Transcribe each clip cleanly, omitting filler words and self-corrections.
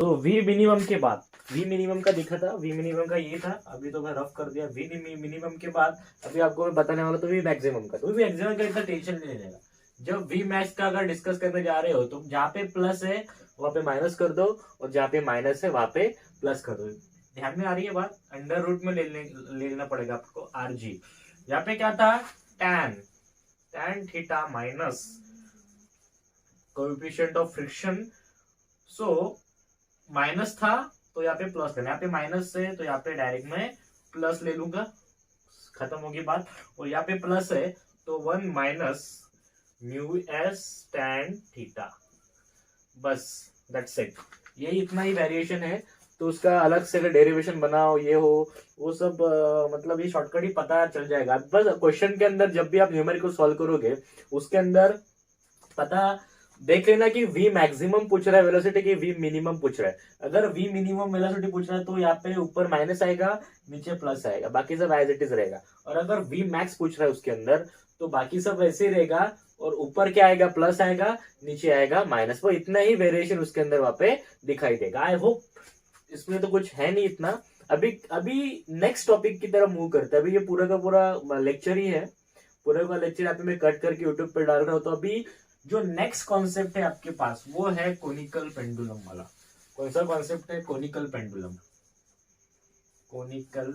तो V minimum के बाद, वी मिनिमम का दिखा था, वी मिनिमम का ये था, अभी तो मैं रफ कर दिया। वी मिनिमम के बाद अभी आपको मैं बताने वाला तो वी मैक्सिमम का। तो वी मैक्सिमम का इतना टेंशन नहीं लेगा। जब वी मैक्स का अगर डिस्कस करने जा रहे हो तो जहाँ पे प्लस है वहां पे माइनस कर दो, और जहाँ पे माइनस है वहां पे प्लस कर दो। ध्यान में आ रही है बात? अंडर रूट में ले लेना पड़ेगा आपको आर जी। यहाँ पे क्या था? Tan, tan theta minus coefficient of friction. So minus था तो यहाँ पे प्लस लेना, यहाँ पे माइनस है तो यहाँ पे डायरेक्ट मैं प्लस ले लूंगा, खत्म होगी बात। और यहाँ पे प्लस है तो 1 minus mu S tan theta, बस दैट्स इट। ये इतना ही वेरिएशन है। तो उसका अलग से अगर डेरिवेशन बनाओ ये हो वो सब मतलब ये शॉर्टकट ही पता चल जाएगा। बस क्वेश्चन के अंदर जब भी आप न्यूमेरिकल सॉल्व करोगे उसके अंदर पता देख लेना कि v मैक्सिमम पूछ रहा है वेलोसिटी की v मिनिमम पूछ रहा है। अगर v मिनिमम वेलोसिटी पूछ रहा है तो यहाँ पे ऊपर माइनस आएगा, नीचे प्लस आएगा, बाकी सब एज इट इज रहेगा। और अगर v मैक्स पूछ रहा है उसके अंदर तो बाकी सब वैसे ही रहेगा, और ऊपर क्या आएगा? प्लस आएगा, नीचे आएगा माइनस। वो इतना ही वेरिएशन उसके अंदर वहां पे दिखाई देगा। आई होप इसमें तो कुछ है नहीं इतना। अभी अभी नेक्स्ट टॉपिक की तरफ मूव करते हैं। अभी ये पूरा का पूरा लेक्चर ही है, पूरा का लेक्चर यहाँ पे मैं कट करके यूट्यूब पे डाल रहा हूँ। तो अभी जो नेक्स्ट कॉन्सेप्ट है आपके पास वो है कोनिकल पेंडुलम वाला। कौन सा कॉन्सेप्ट है? Conical pendulum. कोनिकल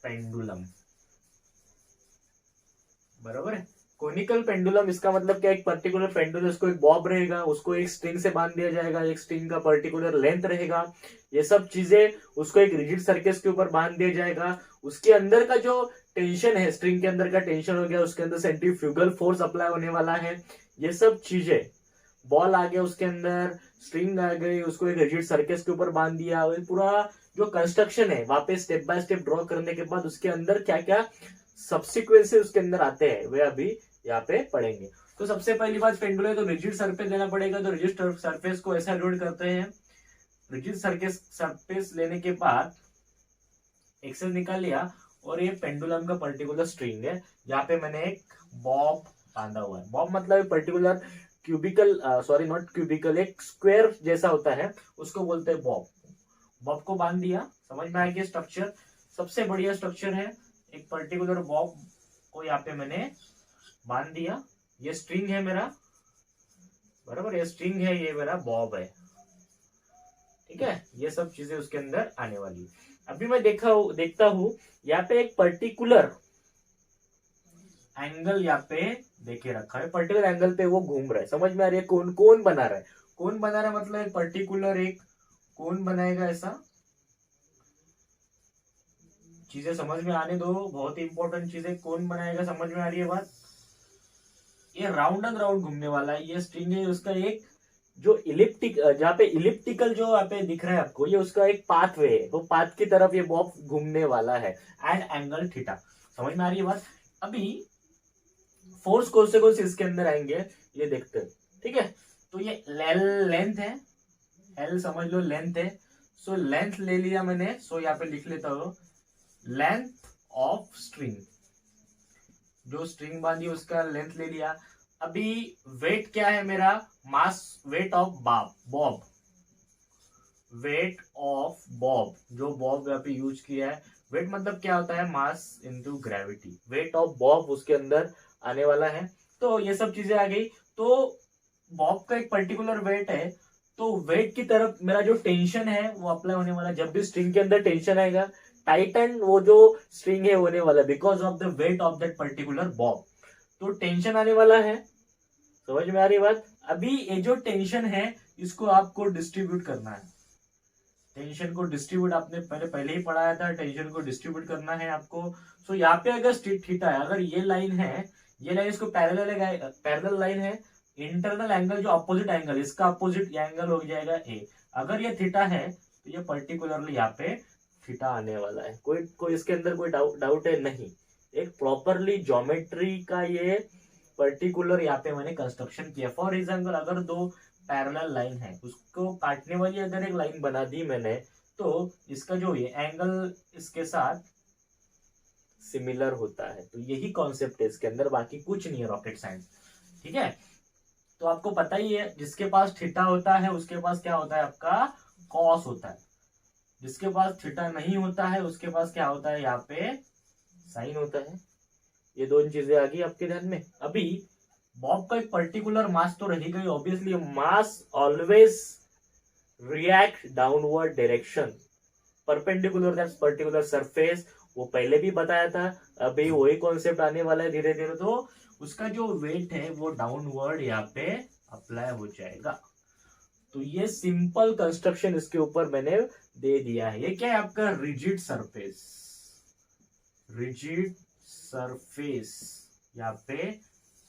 पेंडुलम, बराबर है। कोनिकल पेंडुलम इसका मतलब क्या? एक पर्टिकुलर पेंडुलम, उसको एक बॉब रहेगा, उसको एक स्ट्रिंग से बांध दिया जाएगा, एक स्ट्रिंग का पर्टिकुलर लेंथ रहेगा, ये सब चीजें उसको एक रिजिड सरफेस के ऊपर बांध दिया जाएगा। उसके अंदर का जो टेंशन है, स्ट्रिंग के अंदर का टेंशन हो गया, उसके अंदर सेंट्रीफ्यूगल फोर्स अप्लाई होने वाला है, ये सब चीजें। बॉल आ गया उसके अंदर, स्ट्रिंग आ गई, उसको एक रिजिड सरफेस के ऊपर बांध दिया। पूरा जो कंस्ट्रक्शन है वहां पे स्टेप बाय स्टेप ड्रॉ करने के बाद उसके अंदर क्या क्या सब्सिक्वेंस उसके अंदर आते हैं वे अभी यहाँ पे पढ़ेंगे। तो सबसे पहली बात पेंडुलम है तो रिजिड सरफेस लेना पड़ेगा। तो रिजिड सरफेस को ऐसा लोड करते हैं, रिजिड सरफेस लेने के बाद एक्सेस निकाल लिया, और ये पेंडुलम का पर्टिकुलर स्ट्रिंग है जहाँ पे मैंने एक बॉब बांधा हुआ है। बॉब मतलब particular cubical, sorry not cubical, एक स्क्वायर जैसा होता है, उसको बोलते हैं बॉब। बॉब को बांध दिया, समझ में आ गया स्ट्रक्चर। सबसे बढ़िया स्ट्रक्चर है, एक पर्टिकुलर बॉब को यहाँ पे मैंने बांध दिया। ये स्ट्रिंग है मेरा, बराबर, ये स्ट्रिंग है, ये मेरा बॉब है, ठीक है। ये सब चीजें उसके अंदर आने वाली। अभी मैं देखता हूं यहाँ पे एक पर्टिकुलर एंगल यहाँ पे देखे रखा है, पर्टिकुलर एंगल पे वो घूम रहा है। समझ में आ रही है? कौन कौन बना रहा है? कौन बना रहा है मतलब एक पर्टिकुलर एक कौन बनाएगा ऐसा। चीजें समझ में आने दो, बहुत इंपॉर्टेंट चीजें। कौन बनाएगा? समझ में आ रही है बात? ये राउंड एंड राउंड घूमने वाला है, ये स्ट्रिंग है। उसका एक जो इलिप्टिक, जहाँ पे इलिप्टिकल जो यहाँ पे दिख रहा है आपको, ये उसका एक पाथ वे है, वो पाथ की तरफ ये बॉब घूमने वाला है, एंड एंगल थीटा। समझ में आ रही है बात? अभी फोर्स कौन से इसके अंदर आएंगे ये देखते हैं, ठीक है। तो ये लेंथ है, एल समझ लो लेंथ है। सो लेंथ ले लिया मैंने, सो यहाँ पे लिख लेता हूं लेंथ ऑफ स्ट्रिंग। जो स्ट्रिंग बांधी उसका लेंथ ले लिया। अभी वेट क्या है मेरा? Mass, weight of bob, weight of bob, जो बॉब यहाँ पे यूज किया है। वेट मतलब क्या होता है? Mass into gravity. Wait of Bob उसके अंदर आने वाला है। तो ये सब चीजें आ गई। तो बॉब का एक पर्टिकुलर वेट है, तो वेट की तरफ मेरा जो टेंशन है वो अप्लाई होने वाला है। जब भी स्ट्रिंग के अंदर टेंशन आएगा, टाइटन वो जो स्ट्रिंग है होने वाला, because of the wait of that particular Bob, तो टेंशन आने वाला है। समझ में आ रही बात? अभी ये जो टेंशन है इसको आपको डिस्ट्रीब्यूट करना है। टेंशन को डिस्ट्रीब्यूट आपने पहले ही पढ़ाया था, टेंशन को डिस्ट्रीब्यूट करना है आपको। सो यहाँ पे अगर थीटा है, अगर ये लाइन है, ये लाइन इसको पैरेलल लाइन है, इंटरनल एंगल जो अपोजिट एंगल, इसका अपोजिट एंगल हो जाएगा ए। अगर ये थीटा है तो ये पर्टिकुलरली यहाँ पे थीटा आने वाला है। कोई इसके अंदर कोई डाउट है नहीं। एक प्रॉपरली ज्योमेट्री का ये पर्टिकुलर यहाँ पे मैंने कंस्ट्रक्शन किया। फॉर एग्जाम्पल अगर दो पैरेलल लाइन है, उसको काटने वाली अगर एक लाइन बना दी मैंने, तो इसका जो ये एंगल इसके साथ सिमिलर होता है। तो यही कॉन्सेप्ट है इसके अंदर, बाकी कुछ नहीं है रॉकेट साइंस, ठीक है। तो आपको पता ही है जिसके पास थीटा होता है उसके पास क्या होता है? आपका कॉस होता है, जिसके पास थीटा नहीं होता है उसके पास क्या होता है, यहाँ पे साइन होता है। ये दोनों चीजें आ गई आपके ध्यान में। अभी बॉब का एक पर्टिकुलर मास तो रही गई, obviously mass always react downward direction perpendicular that particular surface, वो पहले भी बताया था, अभी वही कॉन्सेप्ट आने वाला है धीरे धीरे। तो उसका जो वेट है वो डाउनवर्ड यहाँ पे अप्लाई हो जाएगा। तो ये सिंपल कंस्ट्रक्शन इसके ऊपर मैंने दे दिया है। ये क्या है आपका रिजिड सरफेस, रिजिड सरफेस यहाँ पे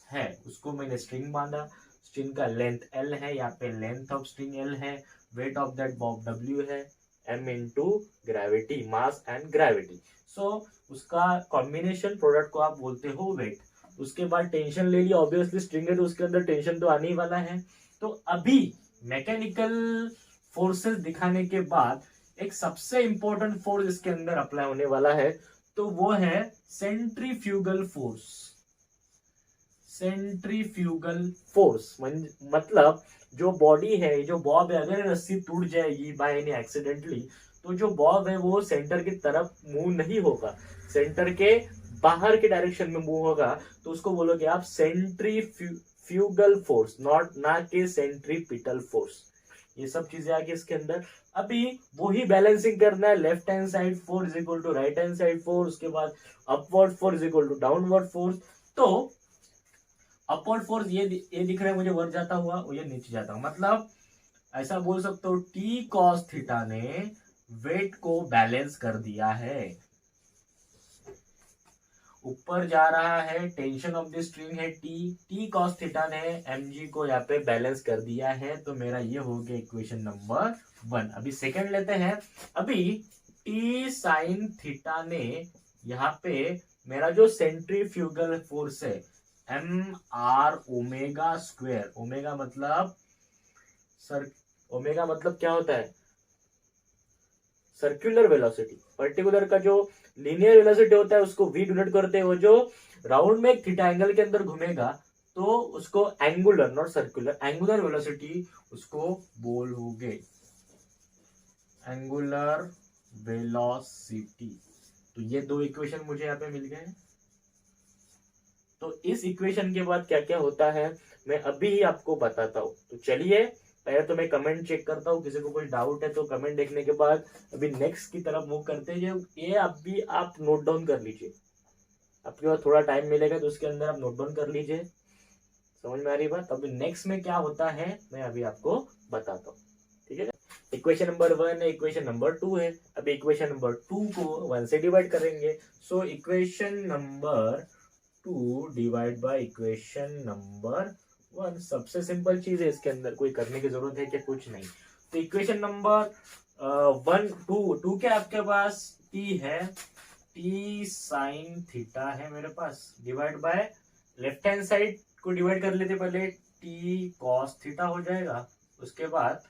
है, उसको मैंने स्ट्रिंग बांधा, स्ट्रिंग का लेंथ L है, यहाँ पे लेंथ ऑफ स्ट्रिंग L है, weight of that bob W है, m into gravity, mass and gravity. So उसका कॉम्बिनेशन प्रोडक्ट को आप बोलते हो वेट। उसके बाद टेंशन ले लिया, ऑब्वियसली स्ट्रिंग है तो उसके अंदर टेंशन तो आने ही वाला है। तो अभी मैकेनिकल फोर्सेस दिखाने के बाद एक सबसे इंपॉर्टेंट फोर्स इसके अंदर अप्लाई होने वाला है, तो वो है सेंट्रीफ्यूगल फोर्स। सेंट्रीफ्यूगल फोर्स मतलब जो बॉडी है, जो बॉब है, अगर रस्सी टूट जाएगी बाय एनी एक्सीडेंटली, तो जो बॉब है वो सेंटर की तरफ मूव नहीं होगा, सेंटर के बाहर के डायरेक्शन में मूव होगा। तो उसको बोलोगे आप सेंट्रीफ्यूगल फोर्स, नॉट ना के सेंट्रीपिटल फोर्स। ये सब चीजें आगे इसके अंदर। अभी वही बैलेंसिंग करना है, left hand side force is equal to right hand side force, उसके बाद upward force is equal to downward force. तो अपवर्ड फोर्स ये दिख रहा है मुझे, वर्ड जाता हुआ, और ये नीचे जाता हुआ, मतलब ऐसा बोल सकते हो टी कॉस थीटा ने वेट को बैलेंस कर दिया है। ऊपर जा रहा है, टेंशन ऑफ द स्ट्रिंग है टी कॉस थीटा ने mg को यहाँ पे बैलेंस कर दिया है। तो मेरा ये हो गया इक्वेशन नंबर 1। अभी सेकंड लेते हैं। अभी टी साइन थीटा ने यहाँ पे मेरा जो सेंट्रीफ्यूगल फोर्स है M R omega square, omega मतलब ओमेगा मतलब क्या होता है, सर्कुलर वेलोसिटी। पर्टिकुलर का जो लीनियर वेलोसिटी होता है उसको v डिनोट करते हैं, वो जो राउंड में एक थीटा एंगल के अंदर घूमेगा तो उसको angular, not circular, angular velocity उसको बोलोगे, एंगुलर वेलोसिटी। तो ये दो इक्वेशन मुझे यहाँ पे मिल गए। तो इस इक्वेशन के बाद क्या क्या होता है मैं अभी आपको बताता हूं। तो चलिए पहले तो मैं कमेंट चेक करता हूँ, किसी को कोई डाउट है तो कमेंट देखने के बाद अभी नेक्स्ट की तरफ मूव करते हैं। ये अभी आप नोट डाउन कर लीजिए, आपके पास थोड़ा टाइम मिलेगा तो उसके अंदर आप नोट डाउन कर लीजिए। समझ में आ रही बात? अभी नेक्स्ट में क्या होता है मैं अभी आपको बताता हूँ, ठीक है। इक्वेशन नंबर 1 है, इक्वेशन नंबर 2 है। अभी इक्वेशन नंबर 2 को 1 से डिवाइड करेंगे। So equation number 2 divide by equation number 1। सबसे सिंपल चीज है, इसके अंदर कोई करने की जरूरत है क्या? कुछ नहीं। तो इक्वेशन नंबर 2 क्या आपके पास टी है, टी साइन थीटा है मेरे पास, divide by left hand side को डिवाइड कर लेते पहले, टी कॉस थीटा हो जाएगा। उसके बाद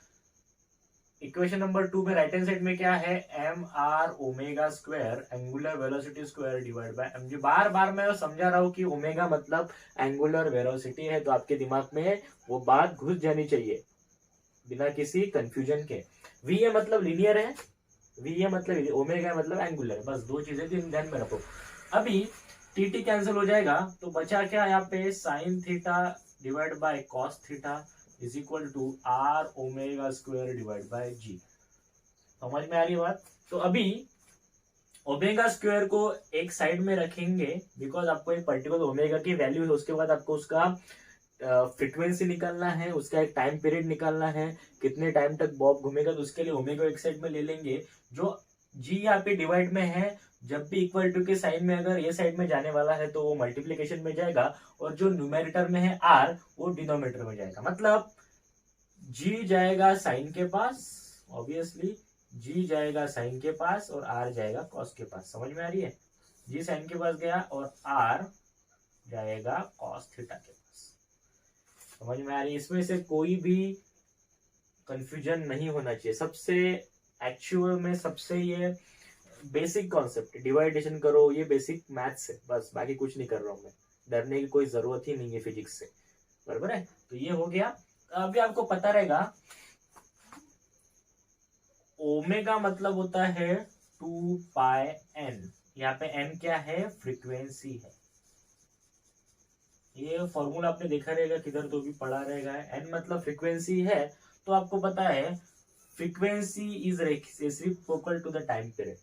इक्वेशन नंबर 2 में राइट हैंड साइड में क्या है, M R omega square, angular velocity square divide by M G. बार बार मैं समझा रहा हूं कि ओमेगा मतलब एंगुलर वेलोसिटी है, तो आपके दिमाग में वो बात घुस जानी चाहिए बिना किसी कंफ्यूजन के। वी ए मतलब लीनियर है, वी ए मतलब ओमेगा मतलब एंगुलर, बस दो चीजें ध्यान में रखो। अभी टी टी कैंसिल हो जाएगा तो बचा क्या यहाँ पे, sine theta divide by cos theta is equal to R omega square divide by G. समझ में आ रही बात? तो अभी ओमेगा स्क्वायर को एक साइड में रखेंगे बिकॉज आपको एक पर्टिकुलर ओमेगा की वैल्यू है, उसके बाद आपको उसका फ्रीक्वेंसी निकालना है, उसका एक टाइम पीरियड निकालना है, कितने टाइम तक बॉब घूमेगा, तो उसके लिए ओमेगा एक साइड में ले लेंगे। जो जी यहाँ पे डिवाइड में है, जब भी इक्वल टू के साइन में अगर ये साइड में जाने वाला है तो वो मल्टीप्लीकेशन में जाएगा, और जो न्यूमेरेटर में है आर वो डिनोमिनेटर में जाएगा। मतलब जी जाएगा साइन के पास, ऑब्वियसली जी जाएगा साइन के पास और आर जाएगा कॉस के पास। समझ में आ रही है? जी साइन के पास गया और आर जाएगा कॉस थीटा के पास। समझ में आ रही है? इसमें से कोई भी कंफ्यूजन नहीं होना चाहिए। सबसे एक्चुअल में सबसे ये बेसिक कॉन्सेप्ट, डिवाइडेशन करो, ये बेसिक मैथ्स है, बस बाकी कुछ नहीं कर रहा हूं मैं। डरने की कोई जरूरत ही नहीं है फिजिक्स से, बराबर है? तो ये हो गया। अभी आपको पता रहेगा ओमेगा मतलब होता है 2πn। यहाँ पे n क्या है, फ्रीक्वेंसी है। ये फॉर्मूला आपने देखा रहेगा किधर तो भी पढ़ा रहेगा, n मतलब फ्रीक्वेंसी है। तो आपको पता है frequency is reciprocal to the time period.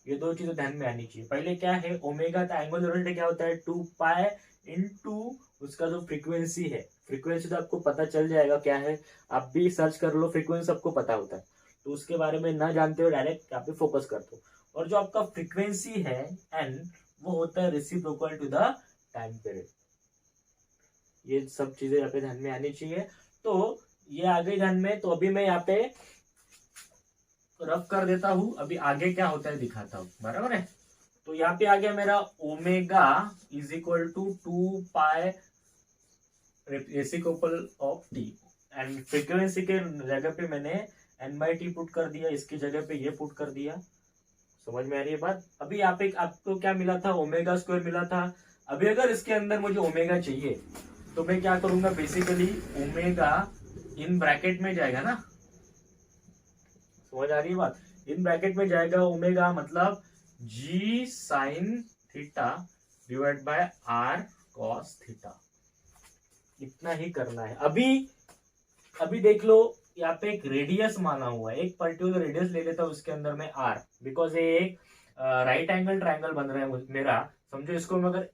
ये दो चीजें ध्यान में आनी चाहिए। पहले क्या है, ओमेगा का एंगुलर वेलोसिटी क्या होता है, 2π इंटू उसका जो फ्रीक्वेंसी है। फ्रीक्वेंसी तो आपको पता चल जाएगा क्या है, आप भी सर्च कर लो, फ्रीक्वेंसी आपको पता होता है। तो उसके बारे में ना जानते हो डायरेक्ट यहाँ पे फोकस कर दो। और जो आपका फ्रीक्वेंसी है n, वो होता है reciprocal to the time period. ये सब चीजें यहाँ पे ध्यान में आनी चाहिए। तो ये आ गई ध्यान में। तो अभी मैं यहाँ पे रफ कर देता हूं, अभी आगे क्या होता है दिखाता हूं, बराबर है। तो यहाँ पे आ गया मेरा omega is equal to 2π reciprocal of T. And frequency के जगह पे मैंने n/t पुट कर दिया, इसकी जगह पे ये पुट कर दिया। समझ में आ रही है बात। अभी यहाँ पे आपको क्या मिला था, ओमेगा स्क्वायर मिला था। अभी अगर इसके अंदर मुझे ओमेगा चाहिए तो मैं क्या करूंगा, बेसिकली ओमेगा इन ब्रैकेट में जाएगा ना, समझ आ रही है बात। इन ब्रैकेट में जाएगा ओमेगा मतलब g sign theta divide bye r cos theta. इतना ही करना है। अभी देख लो, यहाँ पे एक रेडियस माना हुआ है, एक पर्टिकुलर रेडियस ले लेता हूँ उसके अंदर में r, बिकॉज ये एक राइट एंगल ट्रायंगल बन रहा है मेरा। समझो इसको मैं अगर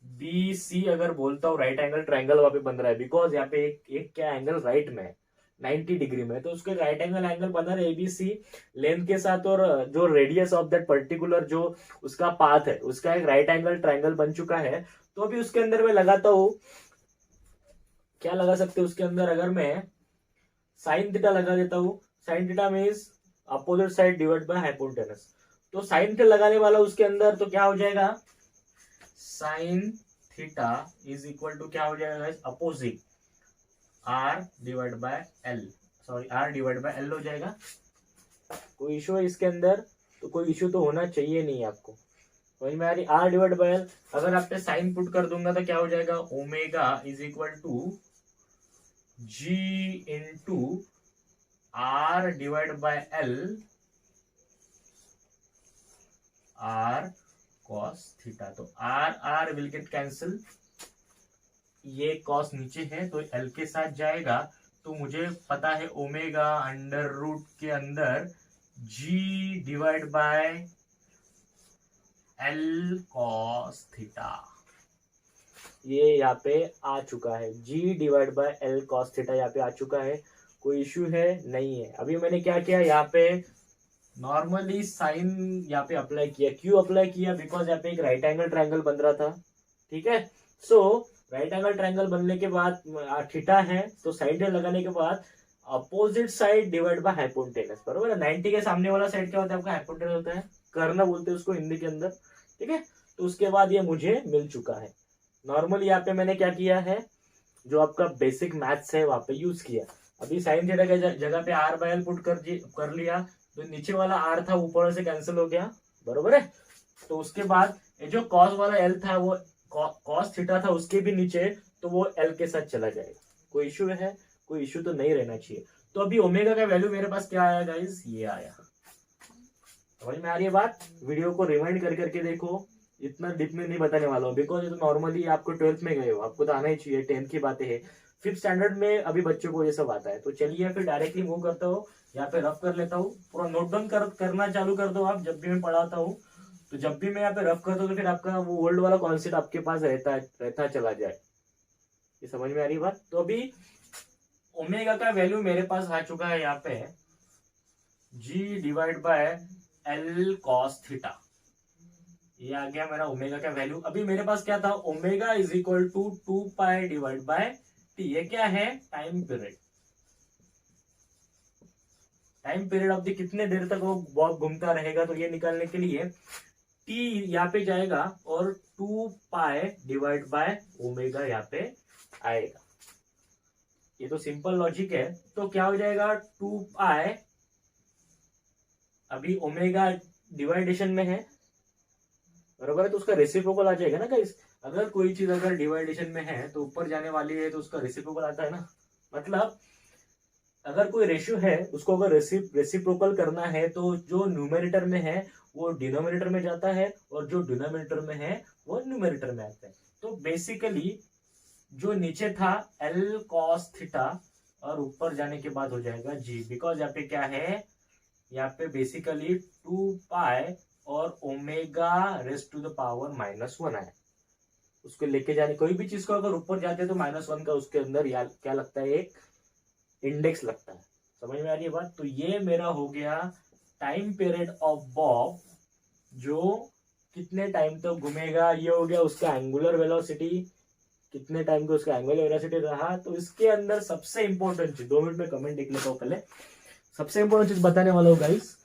ABC अगर बोलता हूँ, राइट एंगल ट्रायंगल वहां पे बन रहा है, बिकॉज यहाँ पे एक क्या एंगल राइट में है, 90 डिग्री में। तो उसके राइट एंगल बना रहा है ABC लेंथ के साथ, और जो रेडियस ऑफ दैट पर्टिकुलर जो उसका पाथ है, उसका एक राइट एंगल ट्रायंगल बन चुका है। तो अभी उसके अंदर मैं लगाता हूँ, क्या लगा सकते हैं उसके अंदर, अगर मैं साइन थीटा लगा देता हूँ। Sine theta means opposite side divide by hypotenuse. तो साइन थीटा लगाने वाला उसके अंदर, तो क्या हो जाएगा, sine theta is equal to क्या हो जाएगा, opposite r divide by l, sorry r divide by l हो जाएगा। कोई इशू है इसके अंदर, तो कोई इशू तो होना चाहिए नहीं आपको। समझ में आ रही, r डिवाइड बाय l। अगर आप पे साइन पुट कर दूंगा तो क्या हो जाएगा, omega is equal to g into r divide by l r cos theta. तो r विल गेट कैंसिल, ये cos नीचे है तो l के साथ जाएगा। तो मुझे पता है ओमेगा अंडर रूट के अंदर g divide by l cos theta, ये यहाँ पे आ चुका है। g divide by l cos theta यहाँ पे आ चुका है। कोई इश्यू है नहीं है। अभी मैंने क्या किया, यहाँ पे नॉर्मली साइन यहाँ पे अप्लाई किया। क्यों अप्लाई किया, बिकॉज यहाँ पे एक राइट एंगल ट्रायंगल बन रहा था, ठीक है। सो राइट एंगल ट्रायंगल बनने के बाद थीटा है, तो साइड लगाने के बाद opposite side divide by hypotenuse, बरोबर है। 90 के सामने वाला साइड क्या होता है आपका, हाइपोटेनस होता है, कर्ना बोलते हैं उसको हिंदी के अंदर, ठीक है। तो उसके बाद ये मुझे मिल चुका है। नॉर्मली यहाँ पे मैंने क्या किया है, जो आपका बेसिक मैथ्स है वहां पे यूज किया। अभी साइन थीटा के जगह पे r बाय l पुट कर लिया, तो नीचे वाला r था ऊपर से कैंसिल हो गया, बरोबर है। तो उसके बाद ये जो cos वाला l था, वो cos थीटा था उसके भी नीचे, तो वो l के साथ चला जाएगा। कोई इश्यू है, कोई इश्यू तो नहीं रहना चाहिए। तो अभी ओमेगा का वैल्यू मेरे पास क्या आया गाइस, ये आया। समझ में आ रही है बात। वीडियो को रिवाइंड कर करके देखो, इतना डीप में नहीं बताने वाला हूँ, बिकॉज ये तो नॉर्मली आपको 12th में गए हो, आपको तो आना ही चाहिए, 10th की बातें है। 5th स्टैंडर्ड में अभी बच्चों को ये सब आता है। तो चलिए फिर डायरेक्टली मूव करता हूँ, यहाँ पे रफ कर लेता हूँ। पूरा नोट डाउन करना चालू कर दो आप, जब भी मैं पढ़ाता हूँ। तो जब भी मैं यहाँ पे रफ करता हूँ तो फिर आपका वो ओल्ड वाला कॉन्सेप्ट आपके पास रहता चला जाए। ये समझ में आ रही बात। तो अभी ओमेगा का वैल्यू मेरे पास आ चुका है यहाँ पे, g divide by l cos theta. ये आ गया मेरा ओमेगा का वैल्यू। अभी मेरे पास क्या था, omega is equal to 2π divide by T. ये क्या है, time period. Time period of the कितने देर तक वो बॉब घूमता रहेगा, तो ये निकालने के लिए टी यहाँ पे जाएगा और 2π डिवाइड बाय ओमेगा यहाँ पे आएगा। ये तो सिंपल लॉजिक है। तो क्या हो जाएगा, 2π, अभी ओमेगा डिवाइडेशन में है, बराबर है, तो उसका रेसिप्रोकल आ जाएगा ना गाइस। अगर कोई चीज अगर डिवाइडेशन में है तो ऊपर जाने वाली है तो उसका रेसिप्रोकल आता है ना। मतलब अगर कोई रेशियो है उसको अगर रेसिप्रोकल करना है तो जो न्यूमरेटर में है वो डिनोमिनेटर में जाता है और जो डिनोमिनेटर में है वो न्यूमरेटर में आता है। तो बेसिकली जो नीचे था एल कॉस थीटा और ऊपर जाने के बाद हो जाएगा जी, बिकॉज यहाँ पे क्या है, यहाँ पे बेसिकली 2 पाई और omega raise to the power -1 आया। उसको लेके जाने कोई भी चीज को अगर ऊपर जाते हैं तो -1 का उसके अंदर या क्या लगता है, एक इंडेक्स लगता है। समझ में आ रही है बात। तो ये मेरा हो गया टाइम पीरियड ऑफ बॉब, जो कितने टाइम तक घूमेगा। ये हो गया उसका एंगुलर वेलोसिटी, कितने टाइम का उसका एंगुलर वेलोसिटी रहा। तो इसके अंदर सबसे इंपॉर्टेंट चीज, 2 मिनट में कमेंट देख लेता हूँ पहले, सबसे इंपॉर्टेंट चीज बताने वाला हूँ गाइस,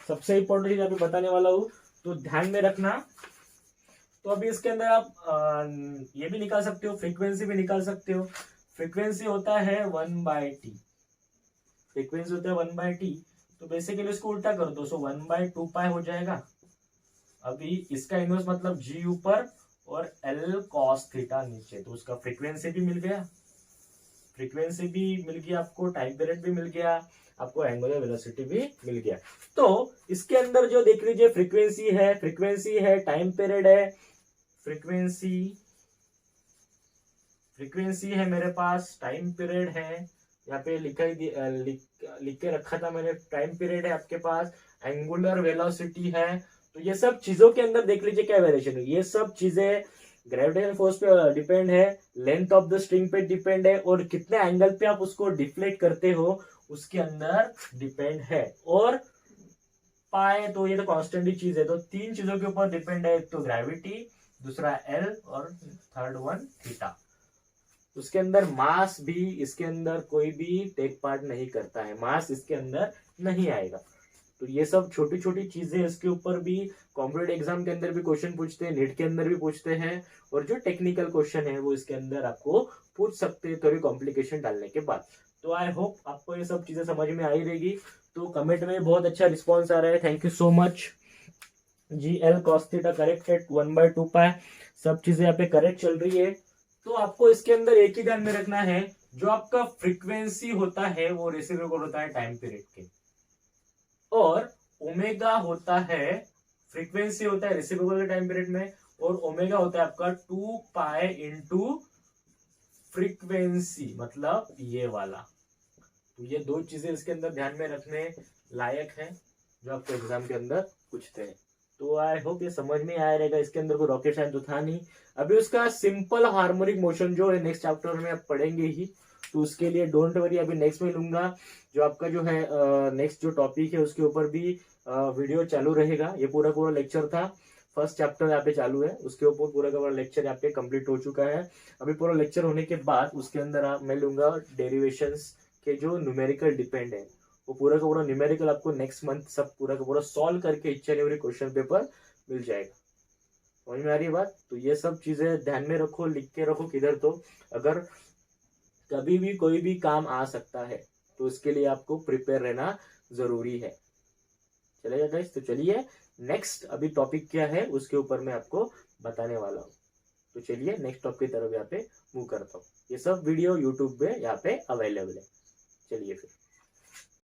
सबसे इंपॉर्टेंट चीज अभी बताने वाला हूँ, तो ध्यान में रखना। तो अभी इसके अंदर आप ये भी निकाल सकते हो, फ्रीक्वेंसी भी निकाल सकते हो। फ्रीक्वेंसी होता है 1/t, फ्रीक्वेंसी होता है 1/t। तो बेसिकली इसको उल्टा कर दो, सो 1/2 पाई हो जाएगा। अभी इसका इनवर्स मतलब g ऊपर और l cos थीटा नीचे, तो उसका फ्रीक्वेंसी भी मिल गया, फ्रीक्वेंसी भी मिल गया आपको, टाइम पीरियड भी मिल गया आपको, एंगुलर वेलोसिटी भी मिल गया। तो इसके अंदर जो देख लीजिए फ्रीक्वेंसी है, टाइम पीरियड है, फ्रीक्वेंसी है मेरे पास, टाइम पीरियड है, यहाँ पे लिख के रखा था मैंने, टाइम पीरियड है आपके पास, एंगुलर वेलोसिटी है। तो ये सब चीजों के अंदर देख लीजिए क्या वेरिएशन है। ये सब चीजें ग्रेविटेशनल फोर्स पे डिपेंड है, लेंथ ऑफ द स्ट्रिंग पे डिपेंड है, और कितने एंगल पे आप उसको डिफ्लेक्ट करते हो उसके अंदर डिपेंड है। और पाए तो ये तो कांस्टेंट ही चीज है। तो 3 चीजों के ऊपर डिपेंड है, एक तो ग्रेविटी, दूसरा एल और थर्ड वन थीटा। उसके अंदर मास भी, इसके अंदर कोई भी टेक पार्ट नहीं करता है, मास इसके अंदर नहीं आएगा। तो ये सब छोटी छोटी चीजें, इसके ऊपर भी कॉम्पिटेटिव एग्जाम के अंदर भी क्वेश्चन पूछते हैं, नीट के अंदर भी पूछते हैं, और जो टेक्निकल क्वेश्चन है वो इसके अंदर आपको पूछ सकते हैं थोड़ी कॉम्प्लिकेशन डालने के बाद। तो आई होप आपको ये सब चीजें समझ में आई रहेगी। तो कमेंट में बहुत अच्छा रिस्पॉन्स आ रहा है, थैंक यू सो मच जी। एल कॉस थीटा करेक्ट है, 1/2 पाई, सब चीजें यहाँ पे करेक्ट चल रही है। तो आपको इसके अंदर एक ही ध्यान में रखना है, जो आपका फ्रीक्वेंसी होता है वो रेसिप्रोकल होता है टाइम पीरियड के, और ओमेगा होता है, फ्रीक्वेंसी होता है रेसिप्रोकल के टाइम पीरियड में, और ओमेगा होता है आपका 2 पाई इंटू फ्रीक्वेंसी, मतलब ये वाला। तो ये 2 चीजें इसके अंदर ध्यान में रखने लायक है, जो आपको एग्जाम के अंदर पूछते हैं। तो आई होप ये समझ में आया रहेगा। इसके अंदर कोई रॉकेट साइंस तो था नहीं। अभी उसका सिंपल हार्मोनिक मोशन जो है नेक्स्ट चैप्टर में आप पढ़ेंगे ही, तो उसके लिए डोंट वरी, अभी नेक्स्ट में लूंगा। जो आपका जो है नेक्स्ट जो टॉपिक है उसके ऊपर भी वीडियो चालू रहेगा। ये पूरा लेक्चर था, फर्स्ट चैप्टर यहाँ पे चालू है, उसके ऊपर पूरा का पूरा लेक्चर यहाँ पे कंप्लीट हो चुका है। अभी पूरा लेक्चर होने के बाद उसके अंदर मैं लूंगा डेरिवेशंस के जो न्यूमेरिकल डिपेंड है, वो पूरा का पूरा न्यूमेरिकल आपको नेक्स्ट मंथ सब पूरा का पूरा सॉल्व करके each and every question paper मिल जाएगा। समझ में आ रही है बात। तो ये सब चीजें ध्यान में रखो, लिख के रखो किधर, तो अगर कभी भी कोई भी काम आ सकता है तो इसके लिए आपको प्रिपेयर रहना जरूरी है। चलेगा गाइस। तो चलिए नेक्स्ट अभी टॉपिक क्या है उसके ऊपर मैं आपको बताने वाला हूँ। तो चलिए नेक्स्ट टॉपिक की तरफ यहाँ पे मूव करता हूँ। ये सब वीडियो यूट्यूब पे यहाँ पे अवेलेबल है। चलिए फिर।